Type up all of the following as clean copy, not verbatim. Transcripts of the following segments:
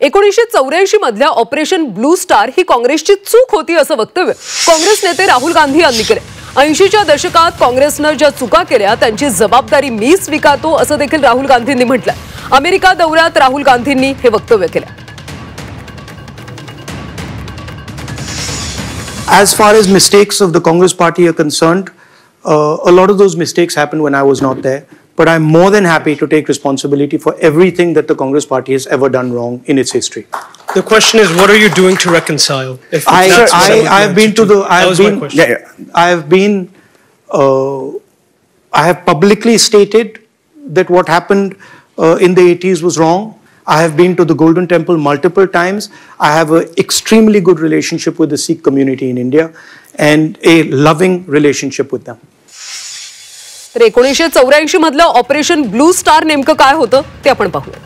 1984 मधल्या operation blue star ही काँग्रेसची चूक होती असं वक्तव्य काँग्रेस नेते राहुल गांधी यांनी केले। 80च्या दशकात काँग्रेसनं ज्या चुका केल्या त्यांची जबाबदारी मी स्वीकारतो असं देखील राहुल गांधींनी म्हटलं। अमेरिका दौऱ्यात राहुल गांधींनी हे वक्तव्य केलं। As far as mistakes of the Congress party are concerned, a lot of those mistakes happened when I was not there. But I'm more than happy to take responsibility for everything that the Congress party has ever done wrong in its history. The question is, what are you doing to reconcile? I have publicly stated that what happened in the 80s was wrong. I have been to the Golden Temple multiple times. I have an extremely good relationship with the Sikh community in India and a loving relationship with them. 1984 मधलं operation blue star नेमकं काय होतं ते आपण पाहूया।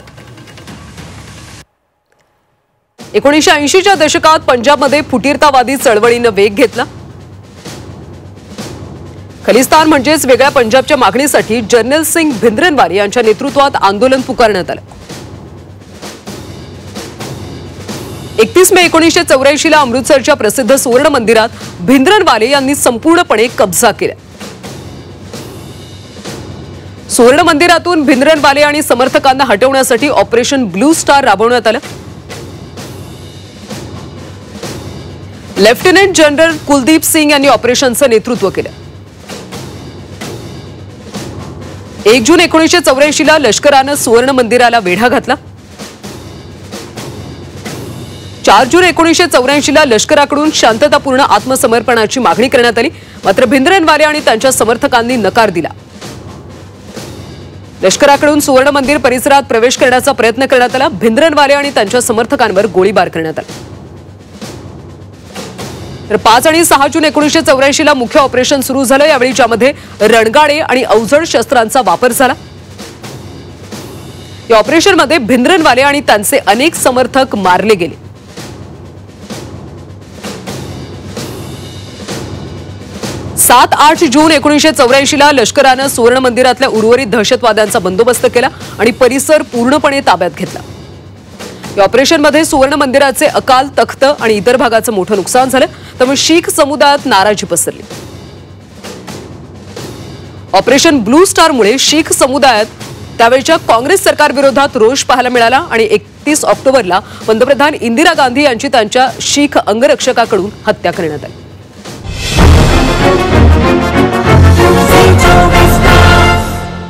1980च्या दशकात पंजाबमध्ये फुटीरतावादी चळवळीनं वेग घेतला। खलिस्तान म्हणजेच वेगळ्या पंजाबच्या मागणीसाठी जनरल सिंग भिंद्रनवाले यांच्या नेतृत्वात आंदोलन पुकारण्यात आलं। 31 मे 1984 ला अमृतसरच्या प्रसिद्ध सुवर्ण मंदिरात भिंद्रनवाले यांनी संपूर्णपणे कब्जा केला। सुवर्ण मंदिरातून भिंद्रनवाले आणि समर्थकांना हटवण्यासाठी ऑपरेशन ब्लू स्टार राबवण्यात आलं। लेफ्टनंट जनरल कुलदीप सिंग यांनी ऑपरेशनचं नेतृत्व केलं। 1 जून 1984 ला लष्करानं सुवर्ण मंदिराला वेढा घातला। 4 जून 1984 ला लष्कराकडून शांततापूर्ण आत्मसमर्पणाची मागणी करण्यात आली, मात्र भिंद्रनवाले आणि त्यांच्या समर्थकांनी नकार दिला। लष्कराकडून सुवर्ण मंदिर परिसरात प्रवेश करण्याचा प्रयत्न करण्यात आला। भिंद्रनवाले आणि त्यांच्या समर्थकांवर गोळीबार करण्यात आला। तर 5 आणि 6 जून 1984 ला मुख्य ऑपरेशन सुरू झालं। यावेळी ज्यामध्ये रणगाडे आणि अवजड शस्त्रांचा वापर झाला। या ऑपरेशनमध्ये भिंद्रनवाले आणि त्यांचे अनेक समर्थक मारले गेले। 7-8 जून 1984 ला लष्करानं सुवर्ण मंदिरातल्या उर्वरित दहशतवाद्यांचा बंदोबस्त केला आणि परिसर पूर्णपणे ताब्यात घेतला। या ऑपरेशनमध्ये सुवर्ण मंदिराचे अकाल तख्त आणि इतर भागाचं मोठं नुकसान झालं, त्यामुळे शीख समुदायात नाराजी पसरली। ऑपरेशन ब्लू स्टारमुळे शीख समुदायात त्यावेळच्या काँग्रेस सरकारविरोधात रोष पाहायला मिळाला आणि 31 ऑक्टोबरला पंतप्रधान इंदिरा गांधी यांची त्यांच्या शीख अंगरक्षकाकडून हत्या करण्यात आली।